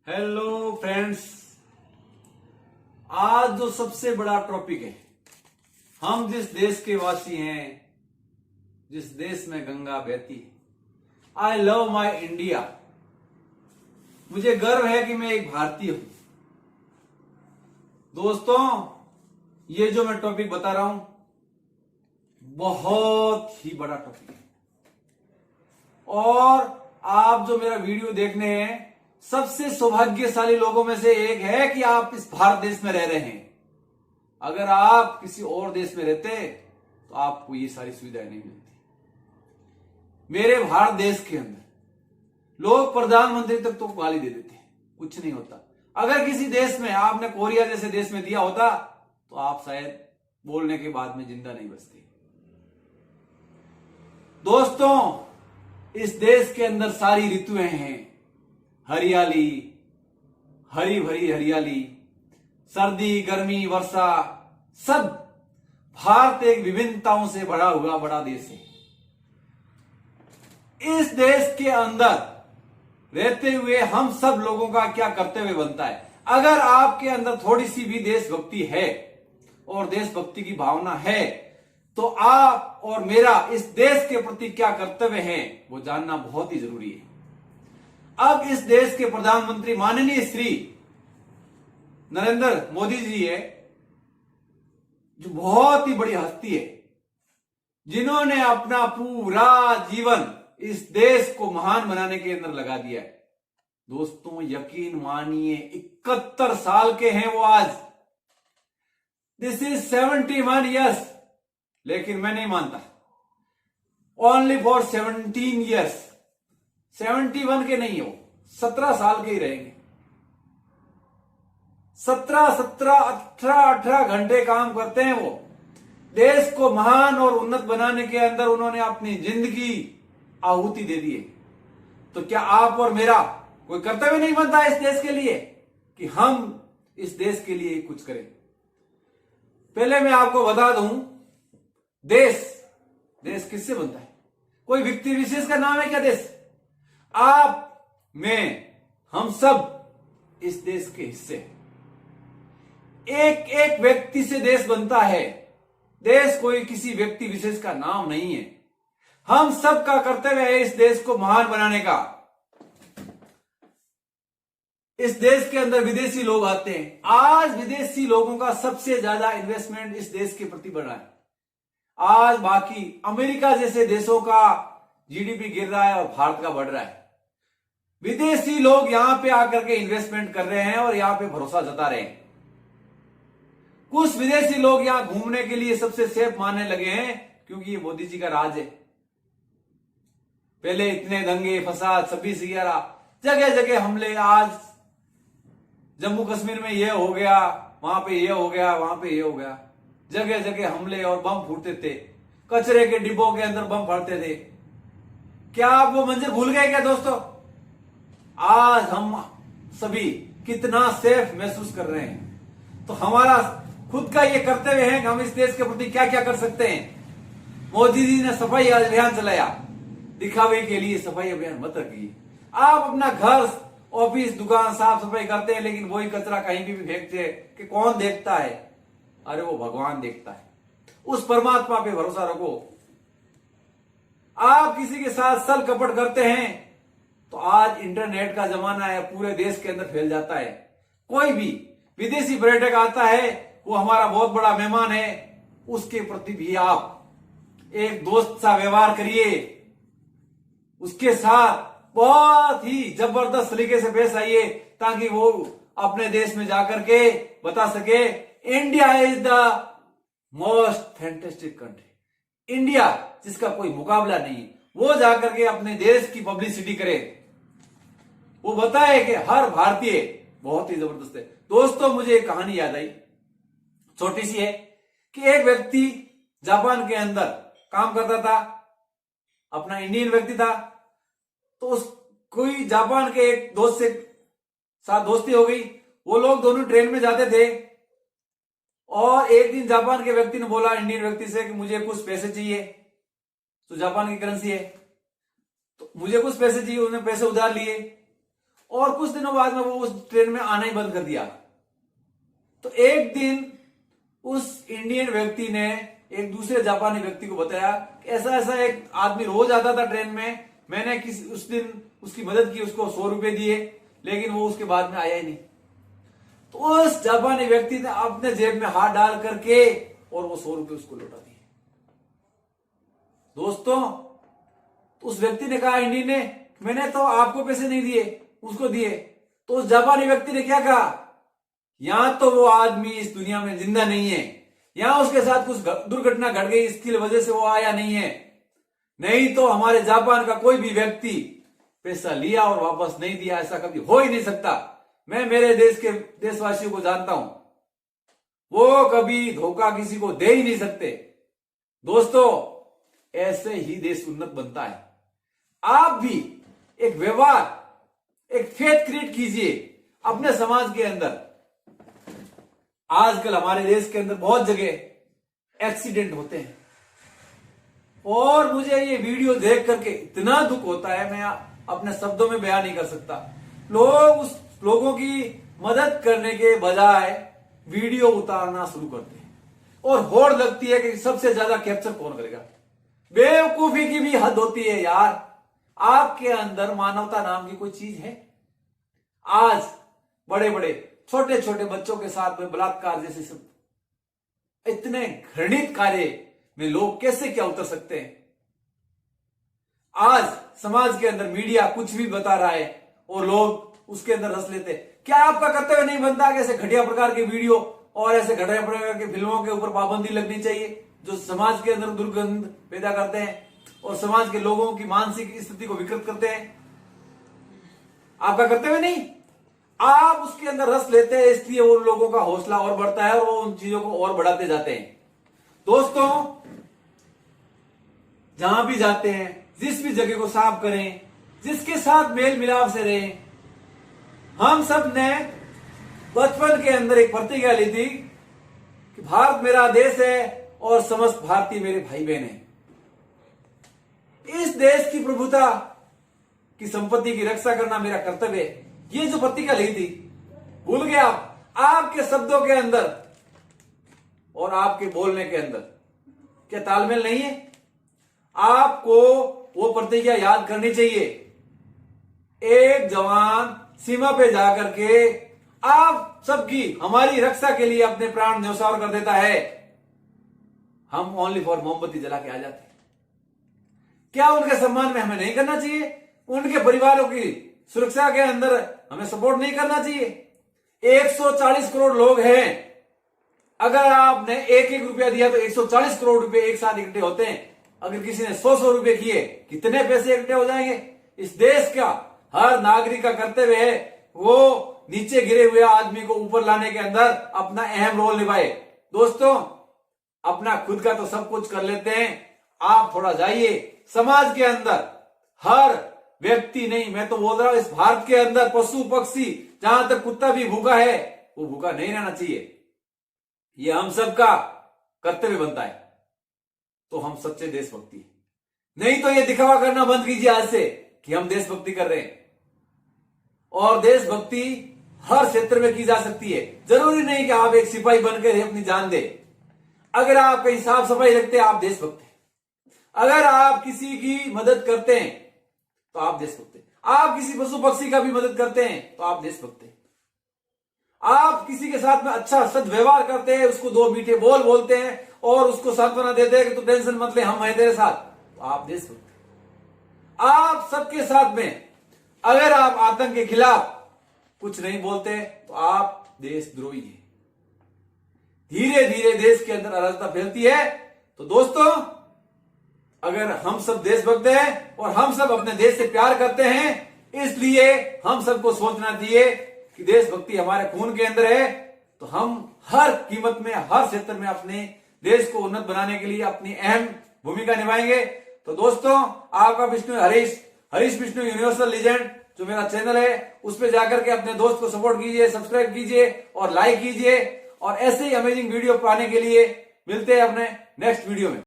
Hello friends, आज जो सबसे बड़ा टॉपिक है, हम जिस देश के वासी हैं, जिस देश में गंगा बहती है, आई लव माई इंडिया। मुझे गर्व है कि मैं एक भारतीय हूं। दोस्तों, ये जो मैं टॉपिक बता रहा हूं बहुत ही बड़ा टॉपिक है और आप जो मेरा वीडियो देखने हैं सबसे सौभाग्यशाली लोगों में से एक है कि आप इस भारत देश में रह रहे हैं। अगर आप किसी और देश में रहते तो आपको ये सारी सुविधाएं नहीं मिलती। मेरे भारत देश के अंदर लोग प्रधानमंत्री तक तो गाली दे देते हैं, कुछ नहीं होता। अगर किसी देश में आपने कोरिया जैसे देश में दिया होता तो आप शायद बोलने के बाद में जिंदा नहीं बचते। दोस्तों, इस देश के अंदर सारी ऋतुएं हैं, हरियाली, हरी भरी हरियाली, सर्दी, गर्मी, वर्षा, सब। भारत एक विभिन्नताओं से भरा हुआ बड़ा देश है। इस देश के अंदर रहते हुए हम सब लोगों का क्या कर्तव्य बनता है? अगर आपके अंदर थोड़ी सी भी देशभक्ति है और देशभक्ति की भावना है तो आप और मेरा इस देश के प्रति क्या कर्तव्य है वो जानना बहुत ही जरूरी है। अब इस देश के प्रधानमंत्री माननीय श्री नरेंद्र मोदी जी है, जो बहुत ही बड़ी हस्ती है, जिन्होंने अपना पूरा जीवन इस देश को महान बनाने के अंदर लगा दिया है। दोस्तों, यकीन मानिए 71 साल के हैं वो आज। दिस इज 71 ईयर्स, लेकिन मैं नहीं मानता। Only for 17 years. 71 के नहीं हो, 17 साल के ही रहेंगे। 18 घंटे काम करते हैं वो। देश को महान और उन्नत बनाने के अंदर उन्होंने अपनी जिंदगी आहुति दे दी है। तो क्या आप और मेरा कोई कर्तव्य नहीं बनता इस देश के लिए कि हम इस देश के लिए कुछ करें? पहले मैं आपको बता दूं, देश किससे बनता है? कोई व्यक्ति विशेष का नाम है क्या देश? आप, मैं, हम सब इस देश के हिस्से हैं। एक एक व्यक्ति से देश बनता है। देश कोई किसी व्यक्ति विशेष का नाम नहीं है। हम सब का कर्तव्य है इस देश को महान बनाने का। इस देश के अंदर विदेशी लोग आते हैं। आज विदेशी लोगों का सबसे ज्यादा इन्वेस्टमेंट इस देश के प्रति बढ़ रहा है। आज बाकी अमेरिका जैसे देशों का जीडीपी गिर रहा है और भारत का बढ़ रहा है। विदेशी लोग यहां पे आकर के इन्वेस्टमेंट कर रहे हैं और यहां पे भरोसा जता रहे हैं। कुछ विदेशी लोग यहां घूमने के लिए सबसे सेफ मानने लगे हैं क्योंकि ये मोदी जी का राज है। पहले इतने दंगे फसाद, 26/11, जगह जगह हमले। आज जम्मू कश्मीर में ये हो गया, वहां पे ये हो गया, वहां पे ये हो गया। जगह जगह हमले और बम फूटते थे। कचरे के डिब्बों के अंदर बम फटते थे। क्या आप वो मंजर भूल गए क्या दोस्तों? आज हम सभी कितना सेफ महसूस कर रहे हैं। तो हमारा खुद का ये कर्तव्य है कि हम इस देश के प्रति क्या क्या कर सकते हैं। मोदी जी ने सफाई अभियान चलाया, दिखावे के लिए सफाई अभियान मत रखिए। आप अपना घर, ऑफिस, दुकान साफ सफाई करते हैं, लेकिन वही कचरा कहीं भी फेंकते हैं कि कौन देखता है? अरे वो भगवान देखता है। उस परमात्मा पे भरोसा रखो। आप किसी के साथ छल कपट करते हैं तो आज इंटरनेट का जमाना है, पूरे देश के अंदर फैल जाता है। कोई भी विदेशी पर्यटक आता है, वो हमारा बहुत बड़ा मेहमान है, उसके प्रति भी आप एक दोस्त सा व्यवहार करिए। उसके साथ बहुत ही जबरदस्त तरीके से पेश आइए ताकि वो अपने देश में जाकर के बता सके India is the most fantastic country. India जिसका कोई मुकाबला नहीं, वो जाकर के अपने देश की पब्लिसिटी करे, वो बताए कि हर भारतीय बहुत ही जबरदस्त है। दोस्तों, मुझे एक कहानी याद आई, छोटी सी है, कि एक व्यक्ति जापान के अंदर काम करता था, अपना इंडियन व्यक्ति था। तो उस कोई जापान के एक दोस्त से साथ दोस्ती हो गई। वो लोग दोनों ट्रेन में जाते थे और एक दिन जापान के व्यक्ति ने बोला इंडियन व्यक्ति से कि मुझे कुछ पैसे चाहिए। तो जापान की करेंसी है, तो मुझे कुछ पैसे चाहिए। उन्होंने पैसे उधार लिए और कुछ दिनों बाद में वो उस ट्रेन में आना ही बंद कर दिया। तो एक दिन उस इंडियन व्यक्ति ने एक दूसरे जापानी व्यक्ति को बताया कि ऐसा ऐसा एक आदमी रोज आता था ट्रेन में, मैंने उस दिन उसकी मदद की, उसको 100 रुपए दिए, लेकिन वो उसके बाद में आया ही नहीं। तो उस जापानी व्यक्ति ने अपने जेब में हाथ डाल करके और वो 100 रुपए उसको लौटा दिए। दोस्तों, तो उस व्यक्ति ने कहा, इंडियन ने, मैंने तो आपको पैसे नहीं दिए, उसको दिए। तो उस जापानी व्यक्ति ने क्या कहा, यहां तो वो आदमी इस दुनिया में जिंदा नहीं है, यहां उसके साथ कुछ दुर्घटना घट गई, इसकी वजह से वो आया नहीं है, नहीं तो हमारे जापान का कोई भी व्यक्ति पैसा लिया और वापस नहीं दिया, ऐसा कभी हो ही नहीं सकता। मैं मेरे देश के देशवासियों को जानता हूं, वो कभी धोखा किसी को दे ही नहीं सकते। दोस्तों, ऐसे ही देश उन्नत बनता है। आप भी एक व्यवहार, एक फेथ क्रिएट कीजिए अपने समाज के अंदर। आजकल हमारे देश के अंदर बहुत जगह एक्सीडेंट होते हैं और मुझे ये वीडियो देख करके इतना दुख होता है, मैं अपने शब्दों में बयान नहीं कर सकता। लोग उस लोगों की मदद करने के बजाय वीडियो उतारना शुरू करते हैं और होड़ लगती है कि सबसे ज्यादा कैप्चर कौन करेगा। बेवकूफी की भी हद होती है यार। आपके अंदर मानवता नाम की कोई चीज है? आज बड़े बड़े छोटे छोटे बच्चों के साथ में बलात्कार जैसे सब इतने घृणित कार्य में लोग कैसे क्या उतर सकते हैं? आज समाज के अंदर मीडिया कुछ भी बता रहा है और लोग उसके अंदर रस लेते हैं। क्या आपका कर्तव्य नहीं बनता कि ऐसे घटिया प्रकार के वीडियो और ऐसे घटिया प्रकार की फिल्मों के ऊपर पाबंदी लगनी चाहिए जो समाज के अंदर दुर्गंध पैदा करते हैं और समाज के लोगों की मानसिक स्थिति को विकृत करते हैं? आपका कर्तव्य नहीं? आप उसके अंदर रस लेते हैं, इसलिए उन लोगों का हौसला और बढ़ता है और वो उन चीजों को और बढ़ाते जाते हैं। दोस्तों, जहां भी जाते हैं, जिस भी जगह को साफ करें, जिसके साथ मेल मिलाप से रहें। हम सब ने बचपन के अंदर एक प्रतिज्ञा ली थी कि भारत मेरा देश है और समस्त भारतीय मेरे भाई बहन हैं। इस देश की प्रभुता की संपत्ति की रक्षा करना मेरा कर्तव्य है। ये जो प्रतिज्ञा ली थी, भूल गए आप? आपके शब्दों के अंदर और आपके बोलने के अंदर क्या तालमेल नहीं है? आपको वो प्रतिज्ञा याद करनी चाहिए। एक जवान सीमा पे जाकर के आप सबकी, हमारी रक्षा के लिए अपने प्राण न्यौछावर कर देता है। हम ओनली फॉर मोमबत्ती जला के आ जाते हैं। क्या उनके सम्मान में हमें नहीं करना चाहिए? उनके परिवारों की सुरक्षा के अंदर हमें सपोर्ट नहीं करना चाहिए? 140 करोड़ लोग हैं। अगर आपने एक एक रुपया दिया तो 140 करोड़ रुपए एक साथ इकट्ठे होते हैं। अगर किसी ने 100 रुपए किए, कितने पैसे इकट्ठे हो जाएंगे? इस देश का हर नागरिक का कर्तव्य है वो नीचे गिरे हुए आदमी को ऊपर लाने के अंदर अपना अहम रोल निभाए। दोस्तों, अपना खुद का तो सब कुछ कर लेते हैं, आप थोड़ा जाइए समाज के अंदर। हर व्यक्ति नहीं, मैं तो बोल रहा हूं इस भारत के अंदर पशु पक्षी, जहां तक कुत्ता भी भूखा है, वो भूखा नहीं रहना चाहिए। ये हम सबका कर्तव्य बनता है। तो हम सच्चे देशभक्ति हैं। नहीं तो ये दिखावा करना बंद कीजिए आज से कि हम देशभक्ति कर रहे हैं। और देशभक्ति हर क्षेत्र में की जा सकती है। जरूरी नहीं कि आप एक सिपाही बनकर अपनी जान दे। अगर आप कहीं साफ सफाई रखते हैं, आप देशभक्त हैं। अगर आप किसी की मदद करते हैं तो आप देशभक्त हैं। आप किसी पशु पक्षी का भी मदद करते हैं तो आप देशभक्त हैं। आप किसी के साथ में अच्छा सद्व्यवहार करते हैं, उसको दो मीठे बोल बोलते हैं और उसको सांत्वना देते हैं कि तू टेंशन मत ले, हम हैं तेरे साथ, तो आप देशभक्त हैं। आप सबके साथ में अगर आप आतंक के खिलाफ कुछ नहीं बोलते तो आप देशद्रोही हैं। धीरे धीरे देश के अंदर अराजकता फैलती है। तो दोस्तों, अगर हम सब देशभक्त हैं और हम सब अपने देश से प्यार करते हैं, इसलिए हम सबको सोचना चाहिए कि देशभक्ति हमारे खून के अंदर है। तो हम हर कीमत में, हर क्षेत्र में अपने देश को उन्नत बनाने के लिए अपनी अहम भूमिका निभाएंगे। तो दोस्तों, आपका विष्णु हरीश विष्णु यूनिवर्सल लीजेंड जो मेरा चैनल है, उस पर जाकर के अपने दोस्त को सपोर्ट कीजिए, सब्सक्राइब कीजिए और लाइक कीजिए। और ऐसे ही अमेजिंग वीडियो पाने के लिए मिलते हैं अपने नेक्स्ट वीडियो में।